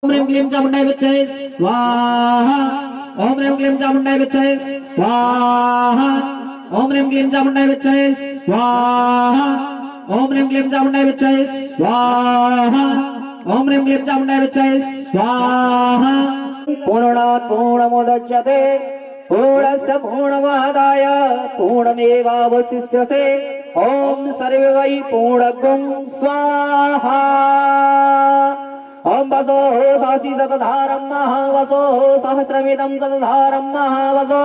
ओम ह्रीं क्लीं चामुण्डाय विच्चये स्वाहा। ओम ह्रीं क्लीं चामुण्डाय विच्चये स्वाहा। ओम ह्रीं क्लीं चामुण्डाय विच्चये स्वाहा। ओम ह्रीं क्लीं चामुण्डाय विच्चये स्वाहा। ओम ह्रीं क्लीं चामुण्डाय विच्चये स्वाहा। पूर्णात् पूर्णमुदच्यते पूर्णस्य पूर्णमादाय पूर्णमेवावशिष्यते। ओम सर्वै पूर्णगुं स्वाहा। ओम वसो सासी ततधारं महावसो सहस्रमिदं ततधारं महावसो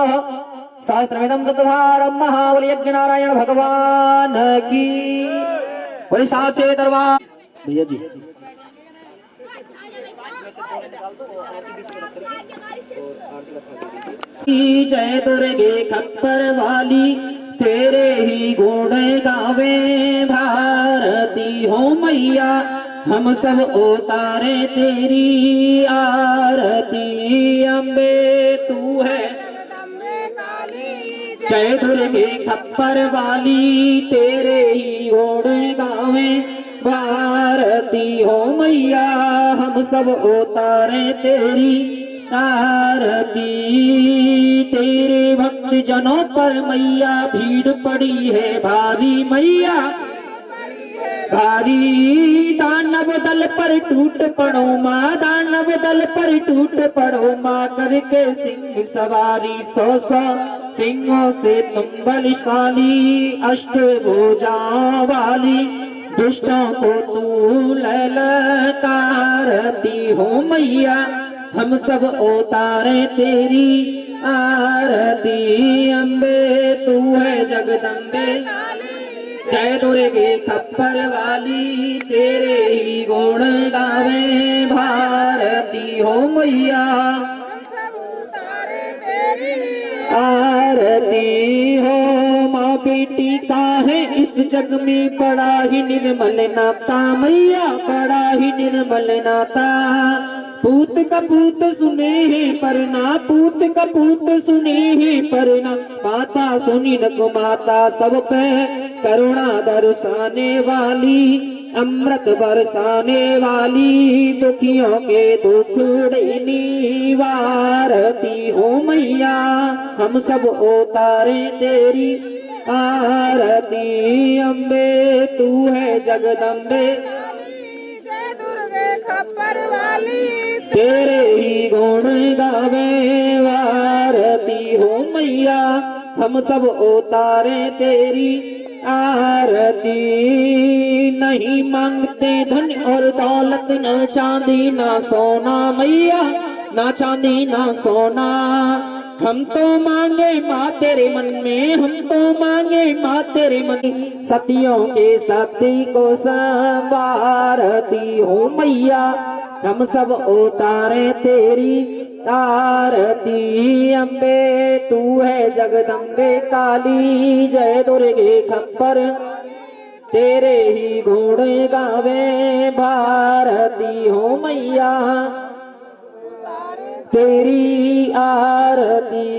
सहस्रमिदं ततधारं महाबलि यज्ञ नारायण भगवान की। बोले साचे दरबार भैया जी। जय दुर्गे खप्पर वाली तेरे ही गुण गावे भारती हो मैया हम सब उतारे तेरी आरती। अम्बे तू है जय दुर्गे खप्पर वाली तेरे ही गुण गावे भारती हो मैया हम सब उतारे तेरी आरती। तेरे भक्त जनों पर मैया भीड़ पड़ी है भारी मैया भारी। दानव दल पर टूट पड़ो माँ दानव दल पर टूट पड़ो माँ करके सिंह सवारी। सौ सौ सिंहों से तुम बलशाली अष्टभुजाओं वाली दुष्टों को तू ललकारती हो मैया हम सब उतारे तेरी आरती। अम्बे तू है जगदम्बे जय दुर्गे खप्पर वाली तेरे ही गुण गावे भारती हो मैया आरती हो। माँ बेटी का है इस जग में बड़ा ही निर्मल नाता मैया बड़ा ही निर्मल नाता। पूत कपूत सुने हैं परना पूत कपूत सुने हैं परना माता सुनी न माता सब पे करुणा दर्शाने वाली अमृत बरसाने वाली दुखियों के दुख निवारती हो मैया हम सब उतारे तेरी आरती। अम्बे तू है जगदम्बे खप्पर वाली तेरे ही गुण गावे वारती हो मैया हम सब उतारे तेरी आरती। नहीं मांगते धन और दौलत न चांदी ना सोना मैया ना चांदी ना सोना। हम तो मांगे माँ तेरे मन में हम तो मांगे माँ तेरे मन सतियों के सती को संवारती हो मैया हम सब उतारे तेरी आरती। अम्बे तू है जगदम्बे काली जय दुर्गे खप्पर तेरे ही गुण गावे भारती हो मैया तेरी आरती।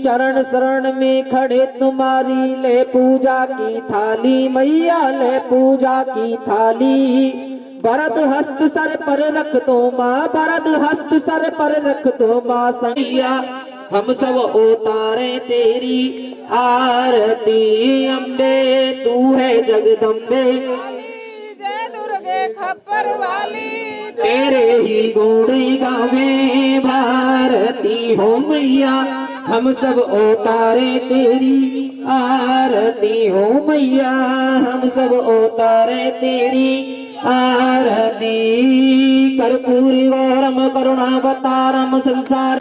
चरण शरण में खड़े तुम्हारी ले पूजा की थाली मैया ले पूजा की थाली। भरत हस्त सर पर रख दो माँ भरत हस्त सर पर रख दो माँ सैया हम सब उतारे तेरी आरती। अम्बे तू है जगदम्बे जय दुर्गे खप्पर वाली तेरे ही गुण गावे भारती हो मैया हम सब उतारे तेरी आरती हो मैया हम सब उतारे तेरी आरती। कर्पूरी गौरम करुणावतारम संसार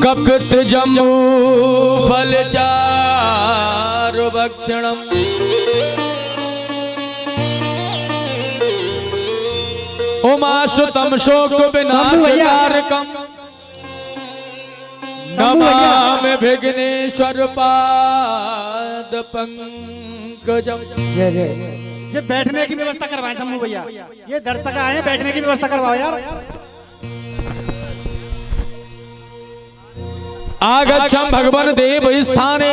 कपित जम्बू फलचारु भक्षणम उमासुतम शोक विनाशकारकम नमामि विघ्नेश्वर पाद पंकजम। जय जय। ये बैठने की व्यवस्था करवाएं शंभू भैया, ये दर्शक आए हैं, बैठने की व्यवस्था करवाओ यार। आगच्छम भगवन देव स्थाने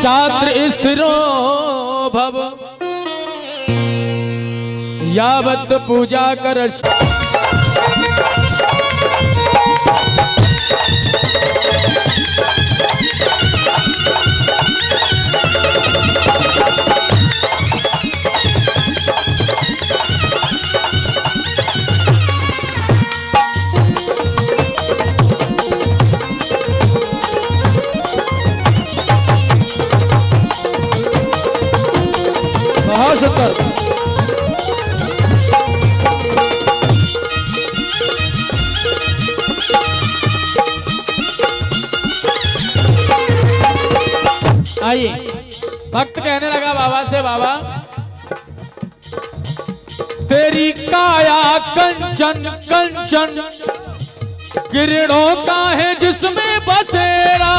छात्र स्थिरो भव यावत् पूजा कर। बहुत सुंदर। आइए, भक्त कहने लगा बाबा से, बाबा तेरी काया कंचन कंचन किरणों का है जिसमें बसेरा,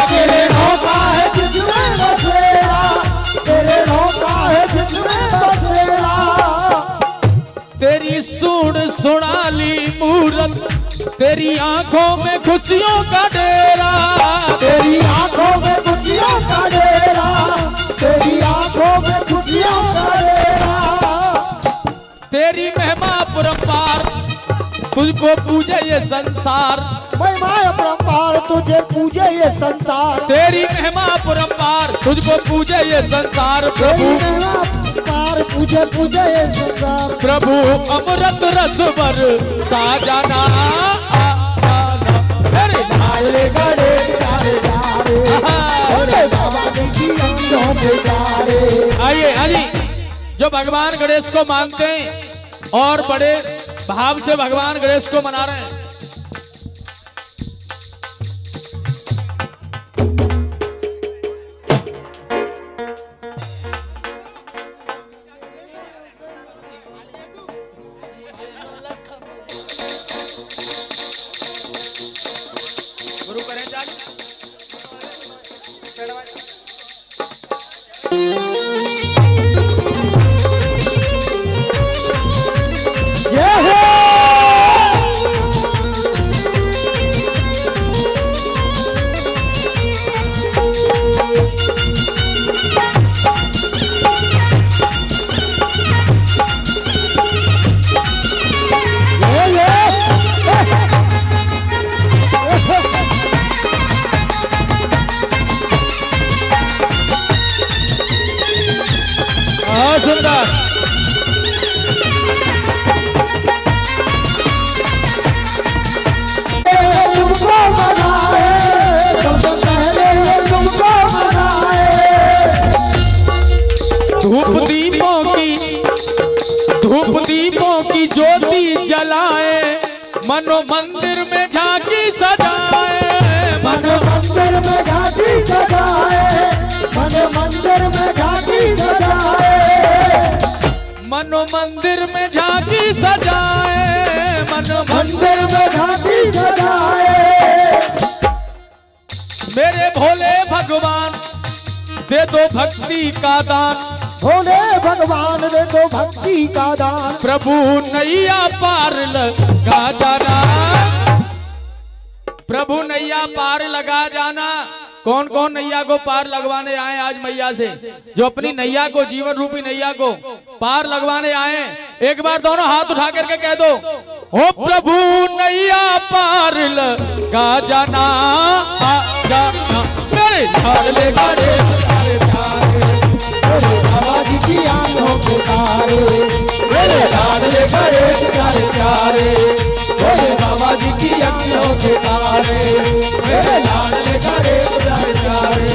किरणों का है जिसमें बसेरा, किरणों का है जिसमें बसेरा। तेरी सुन सुनाली मूरत, तेरी आंखों में खुशियों का डेरा, तेरी आंखों में खुशियों का डेरा, तेरी आंखों में खुशियों का डेरा। तेरी महिमा परंपार तुझको पूजे ये संसार, महिमा अपरंपार तुझे पूजे ये संसार, तेरी महिमा परंपार तुझको पूजे ये संसार। प्रभु अपरंपार पूजे पूजे ये संसार। प्रभु अमृत रस बर साजना मेरे आले गड़े गारे गारे, ओरे बाबा की अंगों में गारे। आइए आइए, जो भगवान गणेश को मानते हैं और बड़े भाव से भगवान गणेश को मना रहे हैं। गुरु करें चालू। सुंदर। तुमको मनाए, तुमको पहले तुमको मनाए। धूप दीपों की ज्योति जलाए, मनो मंदिर में झांकी सजाए, मनो मंदिर में झांकी सजाए, मनो मंदिर में झांकी सजाए, मनो मंदिर में झांकी सजाए, मनो मंदिर में झांकी सजाए। मेरे भोले भगवान दे दो भक्ति का दान, भोले भगवान दे दो भक्ति का दान। प्रभु नैया पार लगा जाना, प्रभु नैया पार लगा जाना। कौन कौन नैया को पार लगवाने आए आज मैया से? जो अपनी नैया को, जीवन रूपी नैया को पार लगवाने आए, एक बार दोनों हाथ उठा करके कह दो, ओ प्रभु नैया पार लगा जाना, जाना मेरे लाडले गाड़े प्यारे प्यारे, मेरे बाबा जी की आंखों के तारे, मेरे लाडले गाड़े प्यारे प्यारे, मेरे बाबा जी की अखियों के तारे, मेरे लाडले गाड़े प्यारे प्यारे,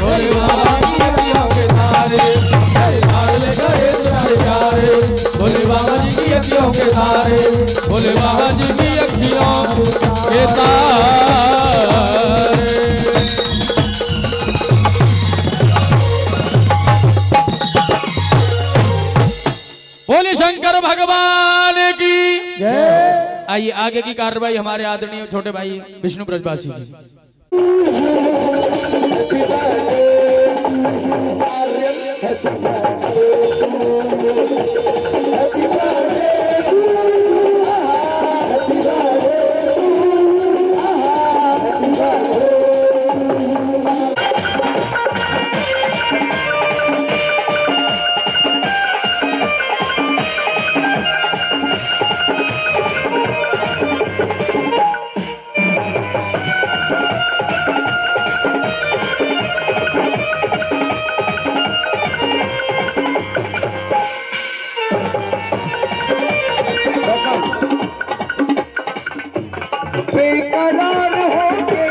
मेरे बाबा की अखियों के तारे, मेरे लाडले गाड़े प्यारे प्यारे, भोले बाबा जी की अखियों के तारे, भोले बाबा जी की अखियों के तारे। आइए आगे की कार्रवाई हमारे आदरणीय छोटे भाई विष्णु ब्रजवासी जी। बेकरार हो के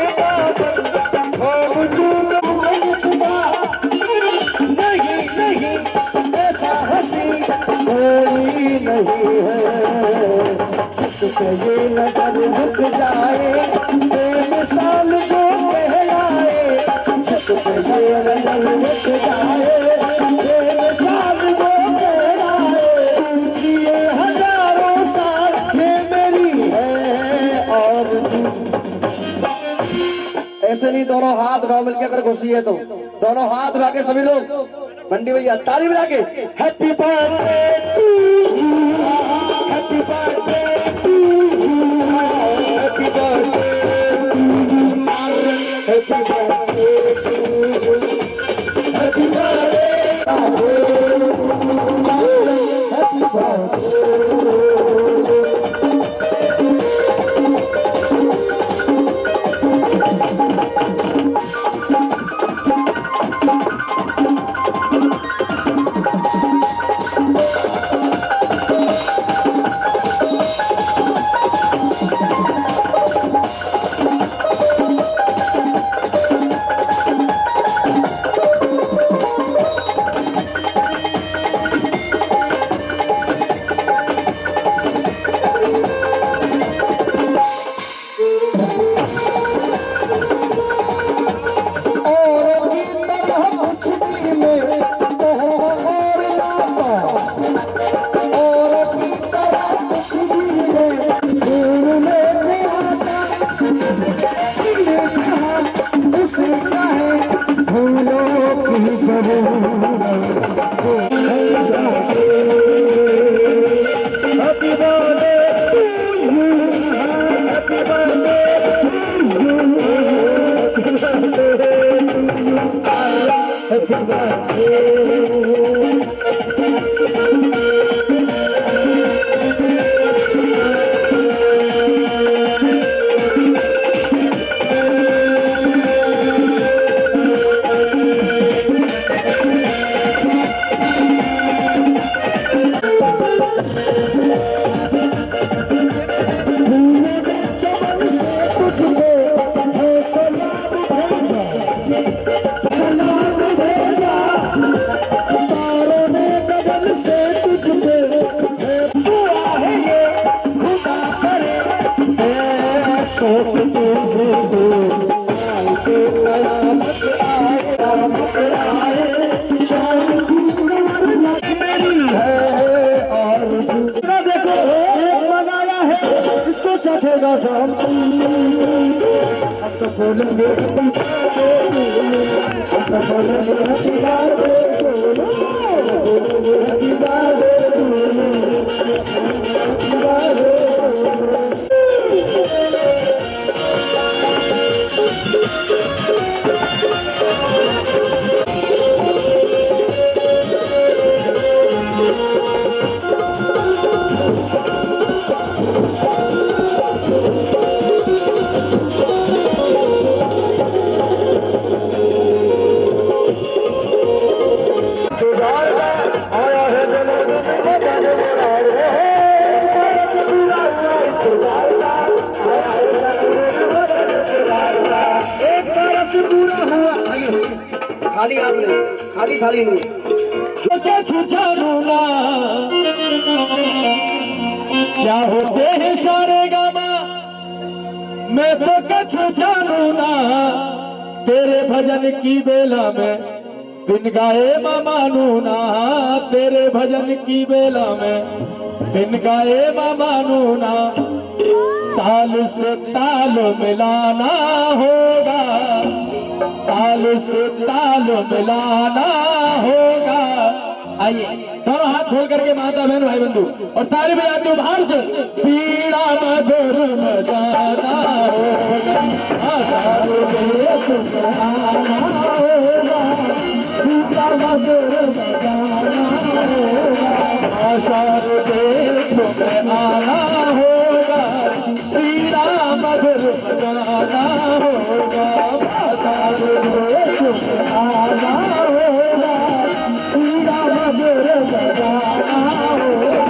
नहीं नहीं ऐसा हंसी कोई नहीं है जिससे ये नजर रुक जाए बेमिसाल जो कहलाए जिससे ये नजर रुक जाए बेमिसाल जो कहलाए जिए हजारों साल ये मेरी है और ऐसे नहीं दोनों हाथ उठाओ मिलके अगर खुशी है तो दोनों हाथ उठा के सभी लोग बंडी भैया ताली बजा के happy birthday to you happy birthday to you happy birthday happy birthday happy खाली हाथ नहीं, खाली थाली नहीं। जानू ना क्या होते हैं सारे गामा, मैं तो कछु जानू ना तेरे भजन की बेला में बिन गाए मानू ना, तेरे भजन की बेला में बिन गाए मानू ना। ताल से ताल मिलाना होगा, ताल से ताल मिलाना होगा। आइए दोनों हाथ खोल करके माता बहन भाई बंधु और ताली बजाते हो बाहर से। पीड़ा मधुर मजाना होगा, आषाढ़ में सुहाना होगा, पीड़ा मधुर मजाना होगा, आषाढ़ में तुम्हें आना होगा, पीड़ा मधुर मजाना होगा, आषाढ़ में तुम्हें आना होगा, पीड़ा मधुर मजाना होगा।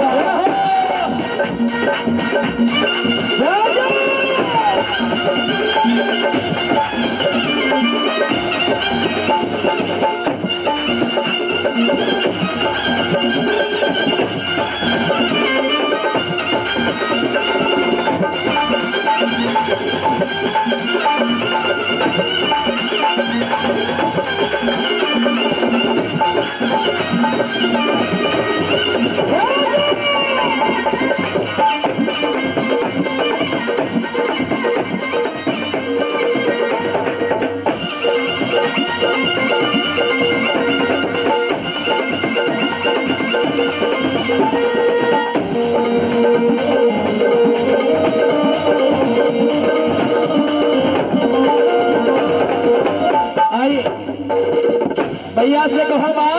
मैया से कहो माँ,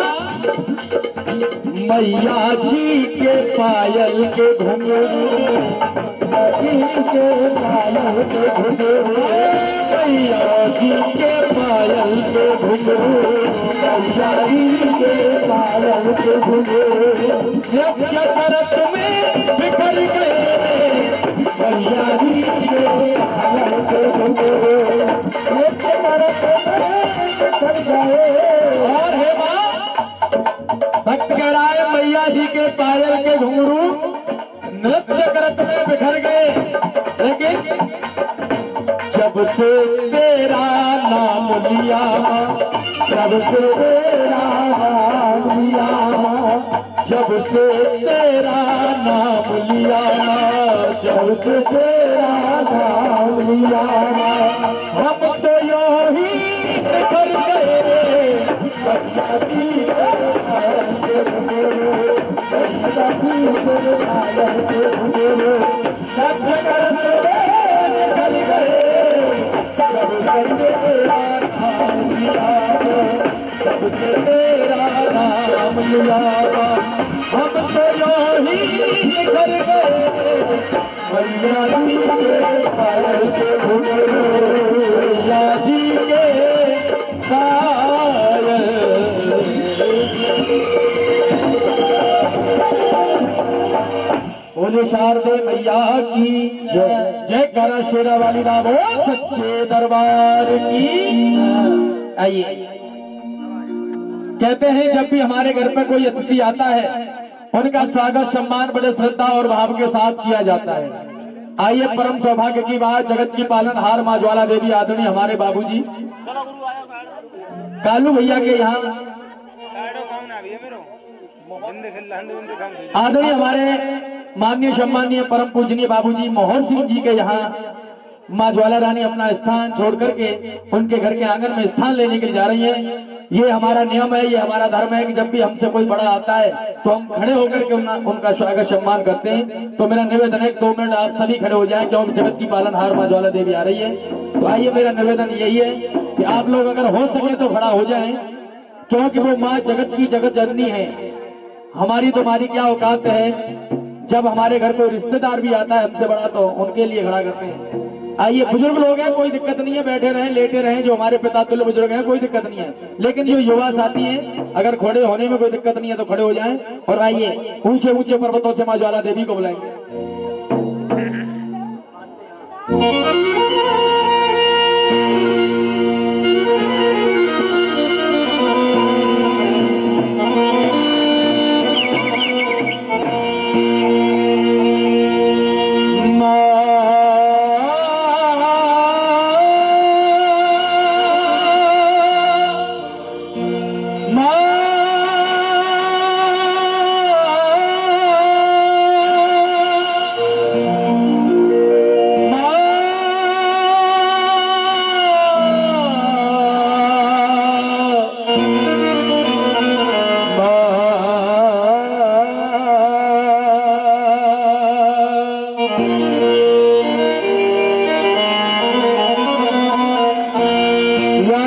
मैया जी के पायल के घुंघरू, जी के पायल के घुंघरू, मैया जी के पायल के घुंघरू, मैया जी के पायल के घुंघरू, जब चरत में बिखर गए, मैया जी के पायल के घुंघरू, जब चरत में बिखर गए। और हे माँ, भक्त कह रहा है मैया जी के पायल के घुंघरू नृत्य करत में बिखर गए, लेकिन जब से तेरा नाम लिया, जब से तेरा नाम लिया, जब से तेरा नाम लिया, जब से तेरा नाम लिया, हम तो यूं ही बिखर गए, मैया जी के पायल के घुंघरू, मैया जी के पायल के घुंघरू, सब करत में बिखर गए, जब से तेरा नाम लिया, जब से तेरा नाम लिया, हम तो यूं ही बिखर गए, मैया जी के पायल के घुंघरू, मैया जी के पायल। बोले शारदे मैया की जय, जय करा शेरा वाली ना बोल सच्चे दरबार की। आइए, कहते हैं जब भी हमारे घर पर कोई अतिथि आता है उनका स्वागत सम्मान बड़े श्रद्धा और भाव के साथ किया जाता है। आइए, परम सौभाग्य की बात, जगत की पालनहार माँ ज्वाला देवी आदरणीय हमारे बाबूजी कालू भैया के यहाँ आदरणीय हमारे माननीय सम्मानीय परम पूजनीय बाबूजी मोहन सिंह जी के यहाँ माँ ज्वाला रानी अपना स्थान छोड़ करके उनके घर के आंगन में स्थान लेने के लिए जा रही है। ये हमारा नियम है, ये हमारा धर्म है कि जब भी हमसे कोई बड़ा आता है तो हम खड़े होकर के उनका स्वागत सम्मान करते हैं। तो मेरा निवेदन है 2 मिनट आप सभी खड़े हो जाएं, क्योंकि जगत की पालनहार माँ ज्वाला देवी आ रही है। तो आइए, मेरा निवेदन यही है कि आप लोग अगर हो सके तो खड़ा हो जाएं, क्योंकि वो माँ जगत की जगत जननी है। हमारी तुम्हारी क्या औकात है, जब हमारे घर कोई रिश्तेदार भी आता है हमसे बड़ा तो उनके लिए खड़ा करते हैं। आइए, बुजुर्ग लोग हैं, कोई दिक्कत नहीं है, बैठे रहें लेटे रहें, जो हमारे पिता तुल्य बुजुर्ग हैं कोई दिक्कत नहीं है, लेकिन जो युवा साथी हैं अगर खड़े होने में कोई दिक्कत नहीं है तो खड़े हो जाएं। और आइए, ऊंचे ऊंचे पर्वतों से माँ ज्वाला देवी को बुलाएंगे।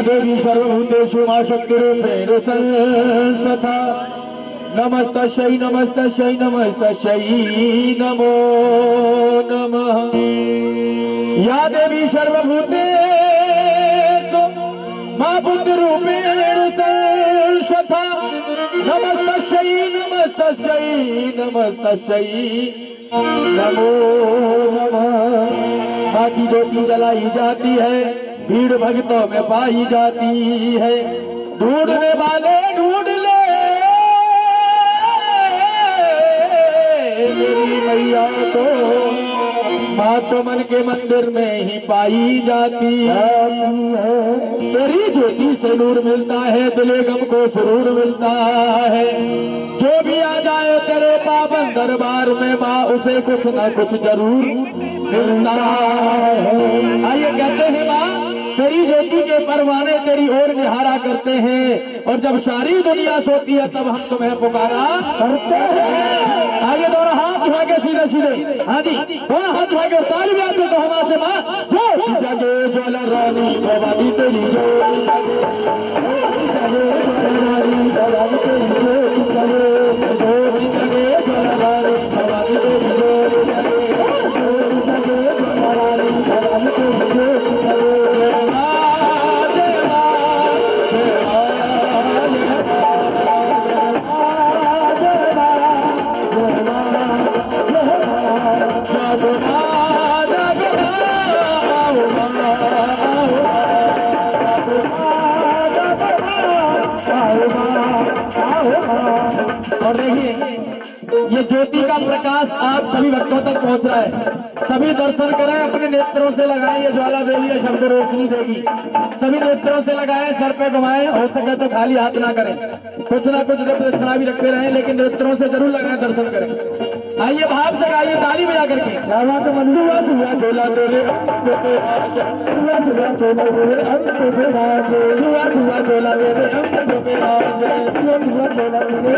देवी सर्वभूतेषु मा शक्तिरूपेण संस्था नमस्तस्यै नमस्तस्यै नमस्तस्यै नमो नमः। या देवी सर्वभूतेषु मा बुद्धिरूपेण संस्था नमस्तस्यै नमस्तस्यै नमस्तस्यै नमो नमः। माँ की ज्योति जलाई जाती है, भीड़ भक्तों में पाई जाती है, ढूंढने वाले ढूंढ ले मेरी मैया को, माँ तो मन के मंदिर में ही पाई जाती है। तेरी ज्योति से नूर मिलता है, दिले गम को सुरूर मिलता है। जो भी आ जाए तेरे पावन दरबार में माँ उसे कुछ न कुछ जरूर मिलता है। आइए कहते हैं माँ तेरी ज्योति के परवाने तेरी ओर निहारा करते हैं, और जब सारी दुनिया सोती है तब हम तुम्हें पुकारा करते हैं। आइए दोनों हाथ उठा के सीधे सीधे, हाँ जी दोनों हाथ उठा के ताली बजाते तो हमारे से माँ ज्योति जगे ज्वाला रानी भवानी तेरी ज्योति जगे ज्वाला रानी भवानी तेरी ज्योति जगे ज्योति जगे ज्वाला रानी भवानी तेरी ज्योति जगे ज्योति जगे ज्वाला रानी भवानी तेरी ज्योति जगे। और देखिए ये ज्योति का प्रकाश आप सभी भक्तों तक पहुंच रहा है। सभी दर्शन करें, अपने नेत्रों से लगाएं, ये ज्वाला देवी है शब्द रोशनी देगी। सभी नेत्रों से लगाएं, सर पे घुमाएं, हो सके तो खाली हाथ ना करें, कुछ ना कुछ दक्षिणा भी रखते रहें, लेकिन नेत्रों से जरूर लगाएं, दर्शन करें। आइए भाव से गाइए ताली बजा करके। मंजुआ सुबह चोला तेरे सुबह सुबह चोला तेरे सुबह सुबह चोला तेरे सुबह चोला तेरे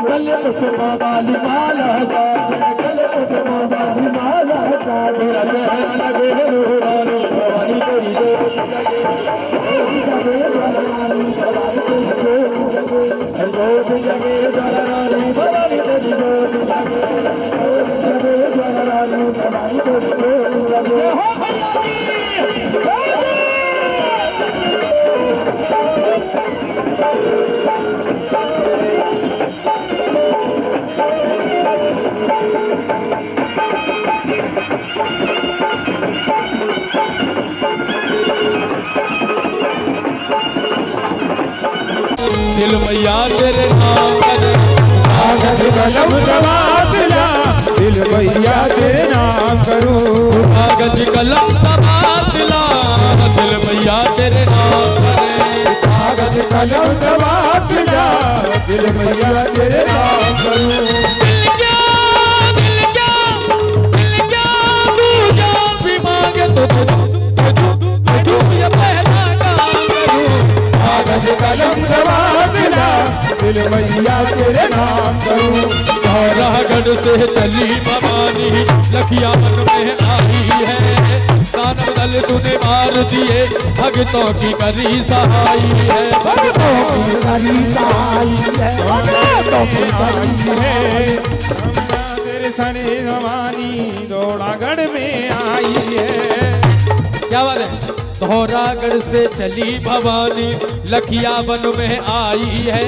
कले कुसुमा वाली माला साजे कले कुसुमा वाली माला साजे चेहरा लगे रूहानी भवानी तेरी ज्योति जगे ज्योति जगे ज्वाला रानी भवानी तेरी ज्योति जगे ज्वाला रानी भवानी तेरी ज्योति जगे। दिल मैया तेरे नाम कागज कलम तबादला दिल मैया तेरे नाम करूं कागज कलम तबादला दिल मैया तेरे नाम कागज कलम तबादला दिल मैया तेरे नाम करूं। दिल क्या तू जो भी मांगे तो तू ये पहला काम करूं। कागज कलम तबादला दिल मैया तेरे नाम करूं। गढ़ से चली भवानी लखिया मन में आई है, दान बदल तूने मार दिए भक्तों की करी सहाई है, भक्तों की करी सहाई है, भक्तों की करी है। तेरे सने भवानी दौड़ागढ़ में आई है। क्या बात है। धौरागढ़ से चली भवानी लखिया वन में आई है,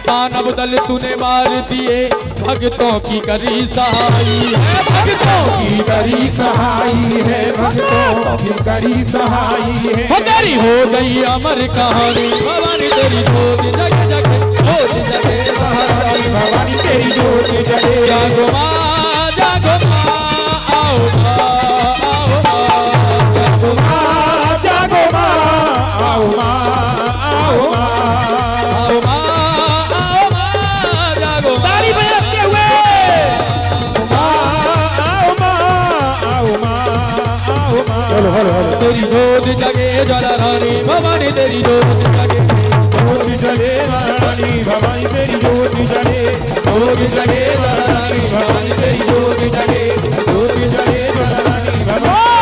दान बदल तूने मार दिए भक्तों की करी सहाई है, भक्तों की करी सहाई है, भक्तों की करी सहाई है। तेरी हो गई अमर कहानी भवानी तेरी ज्योति जगे जगे ज्योति जगे भवानी भवानी तेरी ज्योति जगे। जागो माँ आओ माँ जागो माँ आओ माँ आओ माँ जागो ताली बजाते हुए आओ माँ आओ माँ आओ माँ। तेरी ज्योति जगे ज्वाला रानी भवानी तेरी ज्योति जगे ज्योति जले रानी भवानी तेरी ज्योति जले ज्योति जगे ज्वाला रानी भवानी तेरी ज्योति जगे ज्योति जले रानी भवानी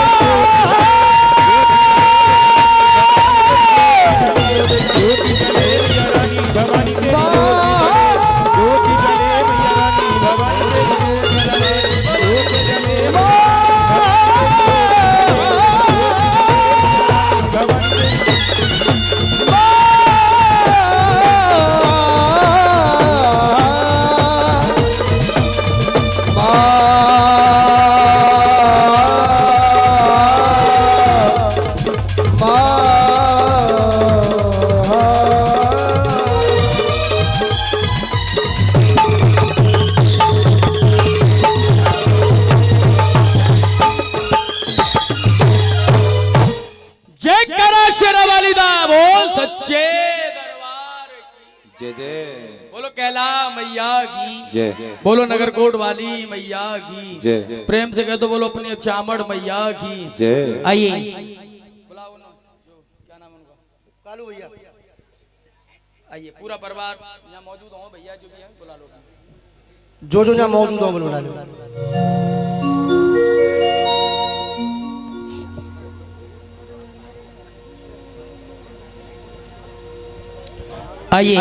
बोल सच्चे दरबार की जय जय बोलो कैला मैया की जय बोलो नगरकोट वाली मैया की जय प्रेम से कह दो बोलो अपनी चामड़ मैया की जय। आइए कालू भैया आइए पूरा परिवार यहाँ मौजूद हो भैया जो भी है बुला लो जो यहाँ मौजूद हो बुला लो। आइए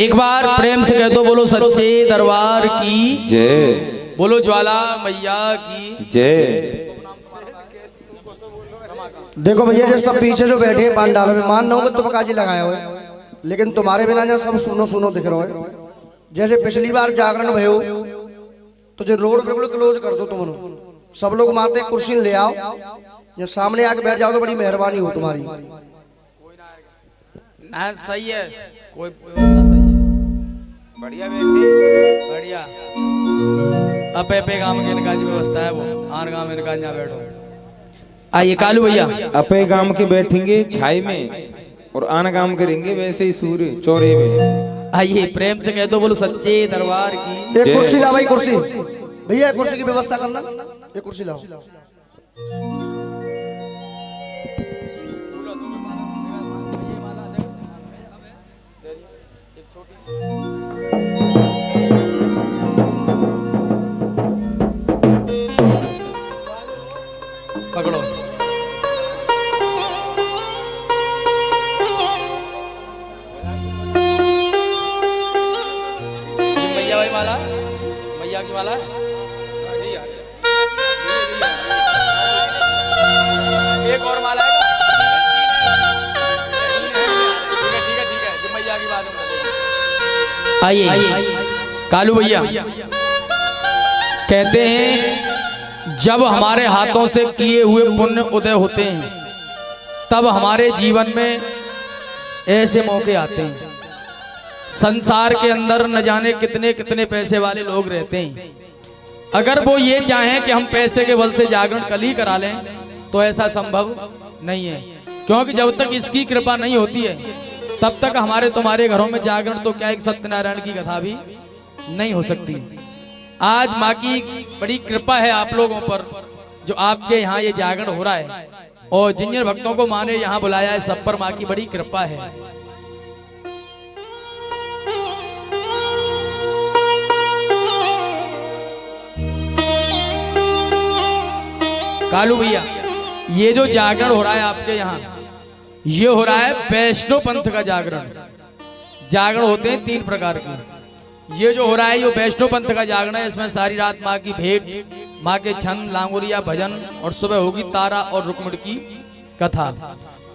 एक बार प्रेम से कह दो बोलो सच्चे दरबार की जय बोलो ज्वाला मैया की जय। देखो भैया जो सब पीछे जो बैठे हैं पांडालों में मान ना होगा तुम काजी लगाए हुए, लेकिन तुम्हारे बिना जो सब सुनो सुनो दिख रहा है। जैसे पिछली बार जागरण भयो तो जो रोड बिल्कुल क्लोज कर दो तुम सब लोग माते कुर्सी ले आओ या सामने आके बैठ जाओ तो बड़ी मेहरबानी हो तुम्हारी। हाँ सही है कोई व्यवस्था सही है बढ़िया बैठे बढ़िया अपे गांव के इनका जो व्यवस्था है वो आर गांव इनका यहाँ बैठो। आइए कालू भैया अपे गांव के बैठेंगे छाई में और आना गांव के रहेंगे वैसे ही सूर्य चौरे में। आइए प्रेम से कह दो बोलो सच्चे दरबार की एक कुर्सी लाओ भाई कुर्सी भैया कुर्सी की व्यवस्था करना एक कुर्सी लाओ। पकड़ो मैया भाई माला मैया की माला एक और माला है ठीक है जो मैया की बात है। आइए कालू भैया कहते हैं जब हमारे हाथों से किए हुए पुण्य उदय होते हैं तब हमारे जीवन में ऐसे मौके आते हैं। संसार के अंदर न जाने कितने कितने पैसे वाले लोग रहते हैं, अगर वो ये चाहें कि हम पैसे के बल से जागरण कल ही करा लें तो ऐसा संभव नहीं है, क्योंकि जब तक इसकी कृपा नहीं होती है तब तक हमारे तुम्हारे घरों में जागरण तो क्या एक सत्यनारायण की कथा भी नहीं हो सकती। आज माँ की बड़ी कृपा है आप लोगों पर जो आपके यहाँ ये जागरण हो रहा है और जिन जिन भक्तों को माँ ने यहाँ बुलाया है सब पर माँ की बड़ी कृपा है। कालू भैया ये जो जागरण हो रहा है आपके यहाँ ये हो रहा है वैष्णव पंथ का जागरण। जागरण होते हैं 3 प्रकार के। ये जो हो रहा है ये वैष्णव पंथ का जागरण है। इसमें सारी रात माँ की भेंट, माँ के छंद, लांगुरिया, भजन और सुबह होगी तारा और रुक्मिणी की कथा।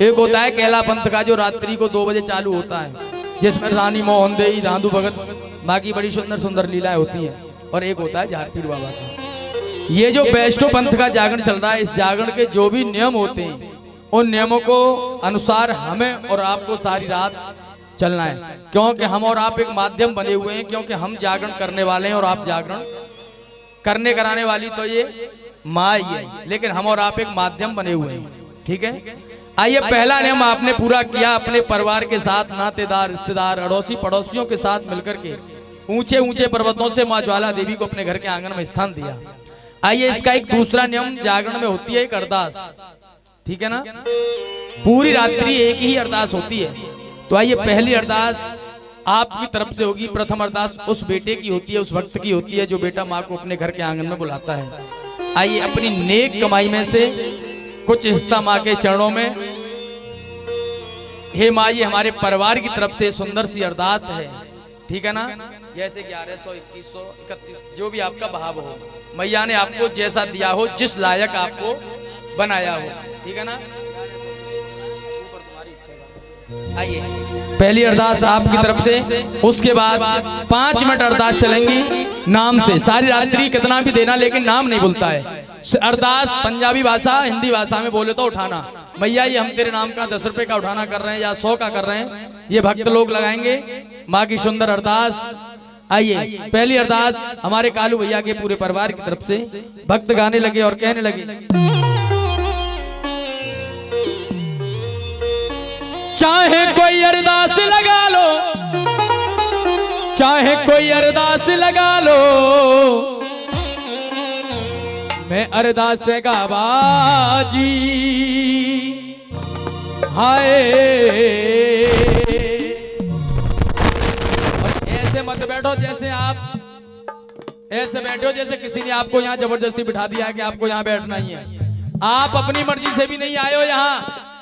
एक होता है कैला पंथ का जो रात्रि को 2 बजे चालू होता है, जिसमें रानी मोहन देई, दादू भगत माँ की बड़ी सुंदर सुंदर लीलाएं होती हैं। और एक होता है झारपीर बाबा का। ये जो वैष्णव पंथ का जागरण चल रहा है, इस जागरण के जो भी नियम होते हैं उन नियमों को अनुसार हमें और आपको सारी रात चलना है, क्योंकि हम और आप एक माध्यम बने हुए हैं। क्योंकि हम जागरण करने वाले हैं और आप जागरण करने कराने वाली तो ये माँ ही है, लेकिन हम और आप एक माध्यम बने हुए हैं। ठीक है, आइए पहला नियम आपने पूरा किया अपने परिवार के साथ, नातेदार, रिश्तेदार, अड़ोसी पड़ोसियों के साथ मिलकर के ऊंचे ऊंचे पर्वतों से माँ ज्वाला देवी को अपने घर के आंगन में स्थान दिया। आइए इसका एक दूसरा नियम जागरण में होती है एक अरदास। ठीक है ना, पूरी रात्रि एक ही अरदास होती है। तो आइए पहली अरदास आपकी तरफ से होगी। प्रथम अरदास उस बेटे की होती है, उस भक्त की होती है जो बेटा माँ को अपने घर के आंगन में बुलाता है। आइए अपनी नेक कमाई में से कुछ हिस्सा माँ के चरणों में, हे माँ ये हमारे परिवार की तरफ से सुंदर सी अरदास है। ठीक है ना, जैसे 1100, 2100, 31 जो भी आपका भाव हो, मैया ने आपको जैसा दिया हो, जिस लायक आपको बनाया हो। ठीक है ना, आइए पहली अरदास आपकी तरफ से, उसके बाद 5 मिनट अरदास चलेंगी नाम से। सारी रात्रि कितना भी देना लेकिन नाम नहीं भूलता है। अरदास पंजाबी भाषा, हिंदी भाषा में बोले तो उठाना। मैया ये हम तेरे नाम का 10 रुपए का उठाना कर रहे हैं या 100 का कर रहे हैं, ये भक्त लोग लगाएंगे माँ की सुंदर अरदास। आइए पहली अरदास हमारे कालू भैया के पूरे परिवार की तरफ से। भक्त गाने लगे और कहने लगे, चाहे कोई अरदास लगा लो, मैं अरदास का बाजी हाय। और ऐसे मत बैठो जैसे आप ऐसे बैठो जैसे किसी ने आपको यहाँ जबरदस्ती बिठा दिया है कि आपको यहाँ बैठना ही है। आप अपनी मर्जी से भी नहीं आए हो यहाँ,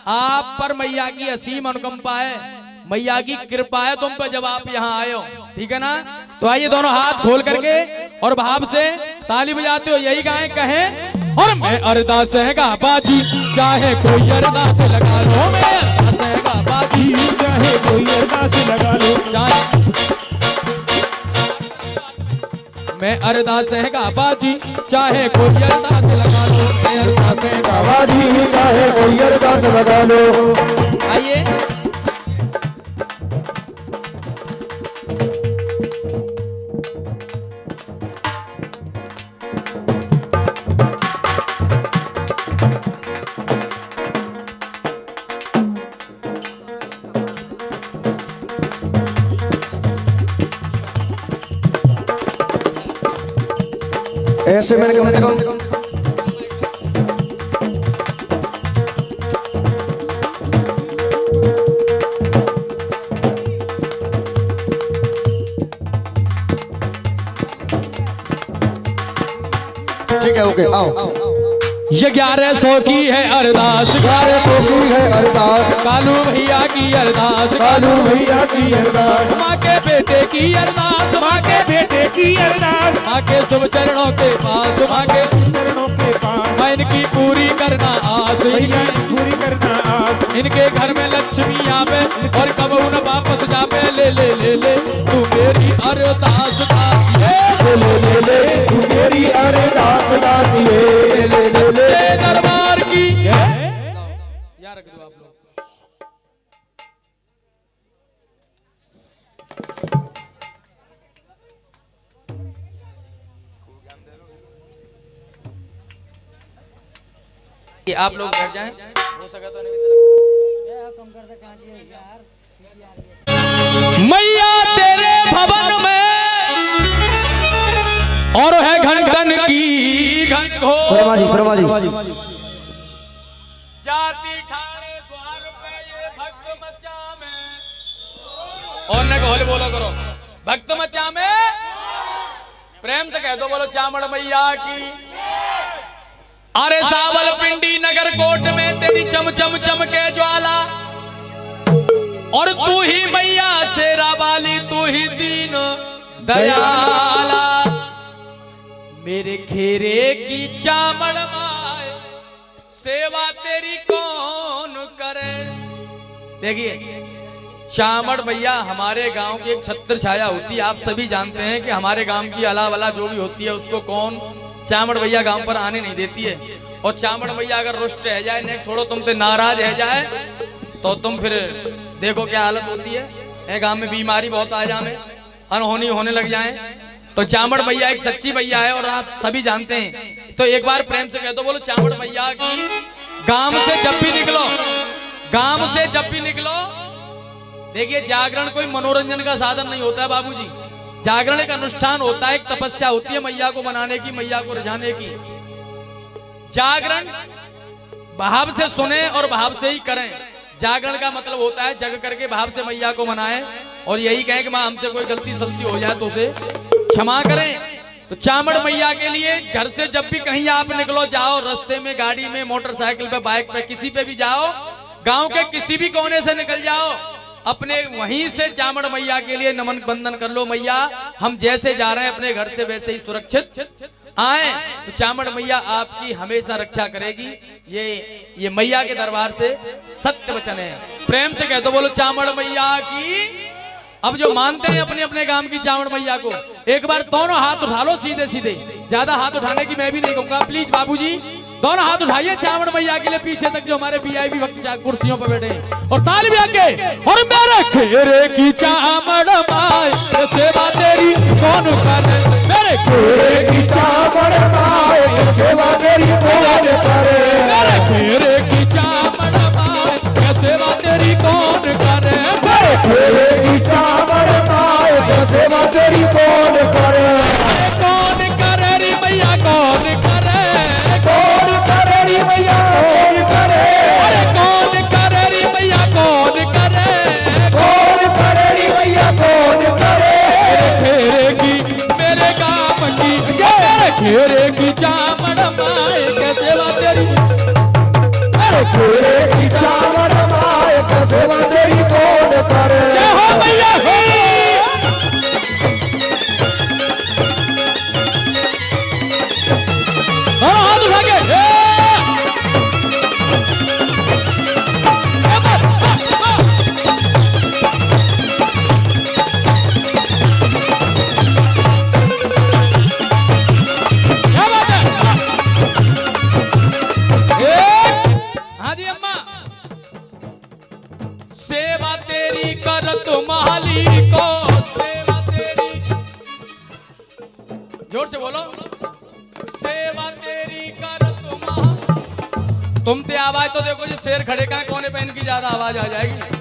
आप पर मैया की असीम अनुकंपा है, मैया की कृपा है तुम पर जब आप यहाँ आए हो, ठीक है ना। तो आइए दोनों हाथ खोल करके और भाव से ताली बजाते हो यही गाएं कहें। और मैं अरदास है का बाजी चाहे कोई अरदास लगा लो, मैं अरदास है का बाजी चाहे कोई अरदास लगा लो, मैं अरदास है का बाजी चाहे कोई अरदास लगा लो, मैं अरदास है का बाजी चाहे कोई अरदास लगा लो। आइए ऐसे मैंने कम से कम ठीक है, ओके आओ। ये 1100 की है अरदास, 1100 की है अरदास, कालू भैया की अरदास, कालू भैया की अरदास, माँ के बेटे की अरदास, माँ के बेटे की अरदास, माँ के शुभ चरणों के पास, माँ के चरणों के पास मैं इनकी पूरी करना आस, भैया पूरी करना आज। इनके घर में लक्ष्मी आवे और कबू न वापस जावे, ले ले ले ले तू मेरी अरदास दासिए, ले ले तू मेरी अरदास दासिए, ले ले ले दरबार की यार रख दो आप लोग। आप लोग बैठ जाएं, हो सका तो मैया तेरे भवन में और है घंटन की शर्मा जी, शर्मा जी, जाति ठाणे द्वार पे ये भक्त मचा में, और न कहले बोलो करो भक्त मचा में, प्रेम से कह दो बोलो चामड़ मैया की। अरे सावल पिंडी नगर कोट में तेरी चम चम चमके ज्वाला, और तू ही मैया शेरा वाली, तू ही दीन दयाला, मेरे घेरे की चामड़ माए सेवा तेरी कौन करे। देखिए चामड़ भैया हमारे गांव की एक छत्र छाया होती है, आप सभी जानते हैं कि हमारे गांव की अला वला जो भी होती है उसको कौन चामड़ भैया गांव पर आने नहीं देती है। और चामड़ भैया अगर रुष्ट रह जाए ने थोड़ा तुमसे नाराज रह जाए तो तुम फिर देखो क्या हालत होती है। गांव में बीमारी बहुत आ जाए, अनहोनी होने लग जाए। तो चामड़ भैया एक सच्ची भैया है और आप सभी जानते हैं। तो एक बार प्रेम से कह दो बोलो चामड़ भैया की। गांव से जब भी निकलो, गांव से जब भी निकलो, देखिए जागरण कोई मनोरंजन का साधन नहीं होता है बाबूजी। जागरण एक अनुष्ठान होता है, एक तपस्या होती है मैया को मनाने की, मैया को रिझाने की। जागरण भाव से सुने और भाव से ही करें। जागरण का मतलब होता है जग करके भाव से मैया को मनाएं और यही कहें कि मां हमसे कोई गलती सलती हो जाए तो उसे क्षमा करें। तो चामड़ मैया के लिए घर से जब भी कहीं आप निकलो, जाओ, रास्ते में, गाड़ी में, मोटरसाइकिल पे, बाइक पे, किसी पे भी जाओ, गांव के किसी भी कोने से निकल जाओ, अपने वहीं से चामड़ मैया के लिए नमन बंदन कर लो। मैया हम जैसे जा रहे हैं अपने घर से वैसे ही सुरक्षित आए, तो चामड़ मैया आपकी हमेशा रक्षा करेगी। ये मैया के दरबार से सत्य वचन है। प्रेम से कह दो बोलो चामड़ मैया की। अब जो मानते हैं अपने अपने गांव की चामड़ मैया को, एक बार दोनों हाथ उठा लो सीधे सीधे। ज्यादा हाथ उठाने की मैं भी नहीं कहूंगा, प्लीज बाबूजी दोनों हाथ उठाइए चामड़ मैया के लिए, पीछे तक जो हमारे वीआईपी भक्त कुर्सियों पर बैठे हैं, और ताली बजा के। और मेरे घेरे की चामड़ माए सेवा तेरी कौन करे, मेरे घेरे की चामड़ माए सेवा तेरी कौन करे, मेरे घेरे की चामड़ माए सेवा तेरी कौन करे, मेरे घेरे की चामड़ माए सेवा तेरी तेरे की चावल मायक सेवा तेरी कौन करे। जय हो मैया हो। हाथ उठा के क्या बात है। हाँ जी अम्मा। सेवा तेरी करत माली को, सेवा तेरी, जोर से बोलो, सेवा तेरी करत माली। तुम ते आवाज तो देखो जी, शेर खड़े का कोने पे इनकी ज्यादा आवाज आ जाएगी।